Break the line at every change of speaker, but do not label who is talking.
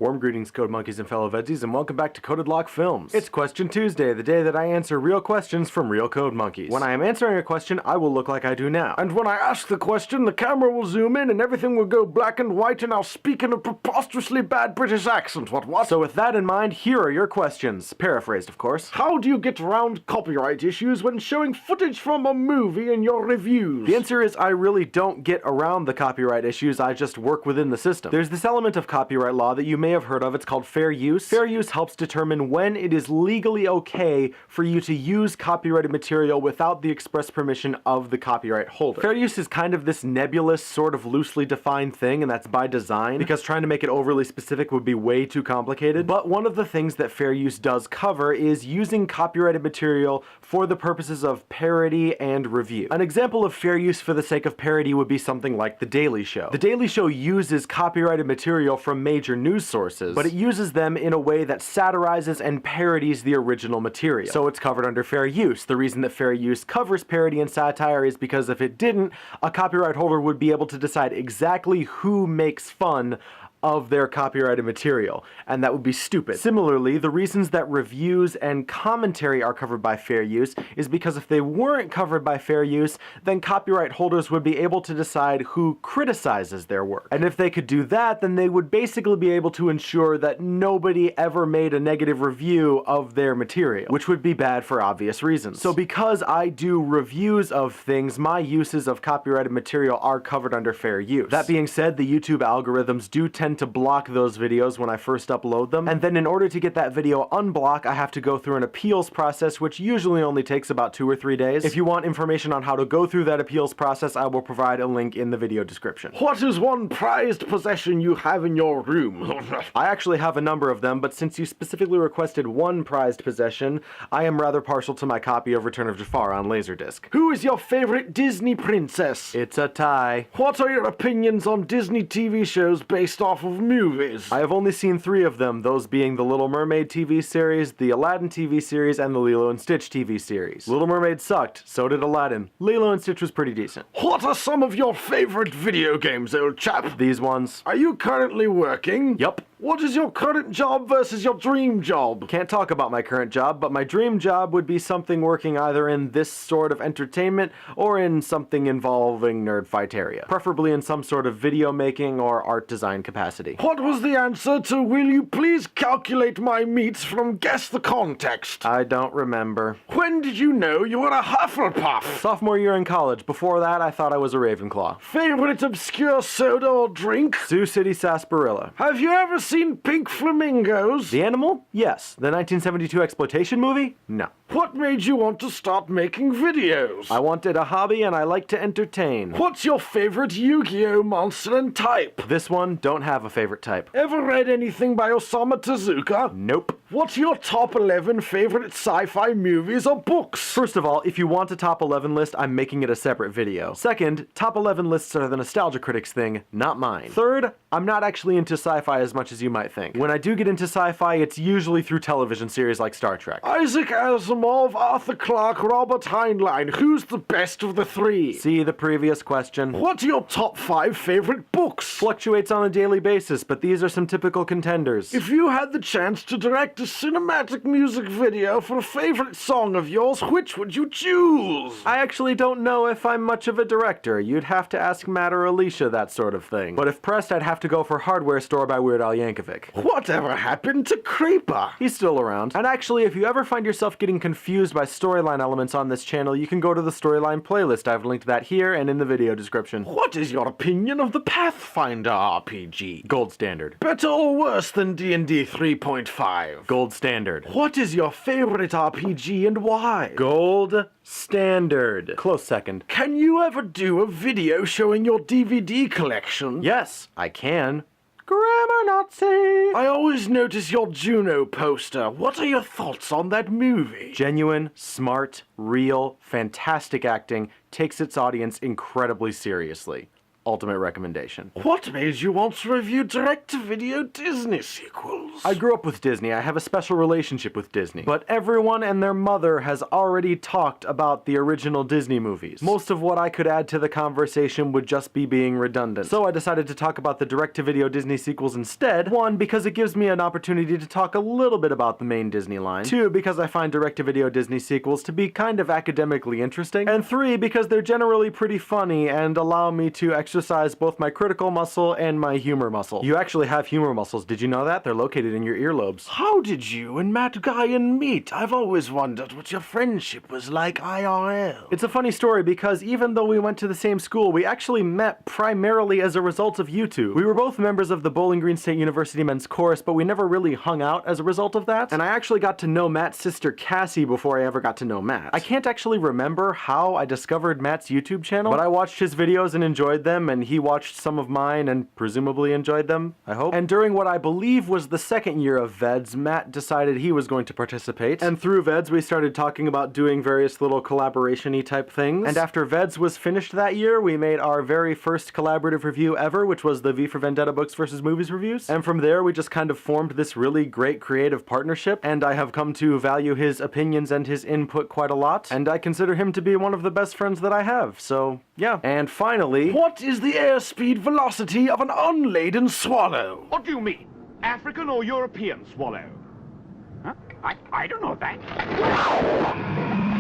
Warm greetings, Code Monkeys and fellow VEDSies, and welcome back to CodedLockFilms. It's Question Tuesday, the day that I answer real questions from real Code Monkeys. When I am answering a question, I will look like I do now. And when I ask the question, the camera will zoom in and everything will go black and white and I'll speak in a preposterously bad British accent. What? So with that in mind, here are your questions. Paraphrased, of course. How do you get around copyright issues when showing footage from a movie in your reviews? The answer is I really don't get around the copyright issues, I just work within the system. There's this element of copyright law that you may have heard of. It's called fair use. Fair use helps determine when it is legally okay for you to use copyrighted material without the express permission of the copyright holder. Fair use is kind of this nebulous, sort of loosely defined thing, and that's by design, because trying to make it overly specific would be way too complicated. But one of the things that fair use does cover is using copyrighted material for the purposes of parody and review. An example of fair use for the sake of parody would be something like The Daily Show. The Daily Show uses copyrighted material from major news sources, but it uses them in a way that satirizes and parodies the original material. So it's covered under fair use. The reason that fair use covers parody and satire is because if it didn't, a copyright holder would be able to decide exactly who makes fun of their copyrighted material, and that would be stupid. Similarly, the reasons that reviews and commentary are covered by fair use is because if they weren't covered by fair use, then copyright holders would be able to decide who criticizes their work. And if they could do that, then they would basically be able to ensure that nobody ever made a negative review of their material, which would be bad for obvious reasons. So because I do reviews of things, my uses of copyrighted material are covered under fair use. That being said, the YouTube algorithms do tend to block those videos when I first upload them, and then in order to get that video unblocked, I have to go through an appeals process, which usually only takes about 2 or 3 days. If you want information on how to go through that appeals process, I will provide a link in the video description. What is one prized possession you have in your room? I actually have a number of them, but since you specifically requested one prized possession, I am rather partial to my copy of Return of Jafar on Laserdisc. Who is your favorite Disney princess? It's a tie. What are your opinions on Disney TV shows based off of movies? I have only seen 3 of them, those being the Little Mermaid TV series, the Aladdin TV series, and the Lilo and Stitch TV series. Little Mermaid sucked, so did Aladdin. Lilo and Stitch was pretty decent. What are some of your favorite video games, old chap? These ones. Are you currently working? Yup. What is your current job versus your dream job? Can't talk about my current job, but my dream job would be something working either in this sort of entertainment or in something involving nerdfighteria. Preferably in some sort of video making or art design capacity. What was the answer to will you please calculate my meats from Guess the Context? I don't remember. When did you know you were a Hufflepuff? Sophomore year in college. Before that, I thought I was a Ravenclaw. Favorite obscure soda or drink? Sioux City Sarsaparilla. Have you ever seen Pink Flamingos? The animal? Yes. The 1972 exploitation movie? No. What made you want to start making videos? I wanted a hobby and I like to entertain. What's your favorite Yu-Gi-Oh monster and type? This one, don't have a favorite type. Ever read anything by Osamu Tezuka? Nope. What's your top 11 favorite sci-fi movies or books? First of all, if you want a top 11 list, I'm making it a separate video. Second, top 11 lists are the Nostalgia Critics thing, not mine. Third, I'm not actually into sci-fi as much as you might think. When I do get into sci-fi, it's usually through television series like Star Trek. Isaac Asimov, Arthur Clarke, Robert Heinlein. Who's the best of the 3? See the previous question. What are your top 5 favorite books? Fluctuates on a daily basis, but these are some typical contenders. If you had the chance to direct a cinematic music video for a favorite song of yours, which would you choose? I actually don't know if I'm much of a director. You'd have to ask Matt or Alicia that sort of thing. But if pressed, I'd have to go for Hardware Store by Weird Al Yankovic. Whatever happened to Creeper? He's still around. And actually, if you ever find yourself getting confused by storyline elements on this channel, you can go to the storyline playlist. I've linked that here and in the video description. What is your opinion of the Pathfinder RPG? Gold standard. Better or worse than D&D 3.5? Gold standard. What is your favorite RPG and why? Gold standard. Close second. Can you ever do a video showing your DVD collection? Yes, I can. Grammar Nazi! I always notice your Juno poster. What are your thoughts on that movie? Genuine, smart, real, fantastic acting, takes its audience incredibly seriously. ultimate recommendation.
What made you want to review direct-to-video Disney sequels?
I grew up with Disney. I have a special relationship with Disney. But everyone and their mother has already talked about the original Disney movies. Most of what I could add to the conversation would just be being redundant. So I decided to talk about the direct-to-video Disney sequels instead. 1, because it gives me an opportunity to talk a little bit about the main Disney line. 2, because I find direct-to-video Disney sequels to be kind of academically interesting. And 3, because they're generally pretty funny and allow me to exercise both my critical muscle and my humor muscle. You actually have humor muscles, did you know that? They're located in your earlobes.
How did you and Matt Guyan meet? I've always wondered what your friendship was like IRL.
It's a funny story because even though we went to the same school, we actually met primarily as a result of YouTube. We were both members of the Bowling Green State University men's chorus, but we never really hung out as a result of that. And I actually got to know Matt's sister Cassie before I ever got to know Matt. I can't actually remember how I discovered Matt's YouTube channel, but I watched his videos and enjoyed them, and he watched some of mine and presumably enjoyed them, I hope. And during what I believe was the second year of VEDS, Matt decided he was going to participate, and through VEDS we started talking about doing various little collaboration-y type things. And after VEDS was finished that year, we made our very first collaborative review ever, which was the V for Vendetta books versus movies reviews. And from there we just kind of formed this really great creative partnership, and I have come to value his opinions and his input quite a lot, and I consider him to be one of the best friends that I have, so yeah. And finally,
what is the airspeed velocity of an unladen swallow?
What do you mean? African or European swallow? Huh? I don't know that.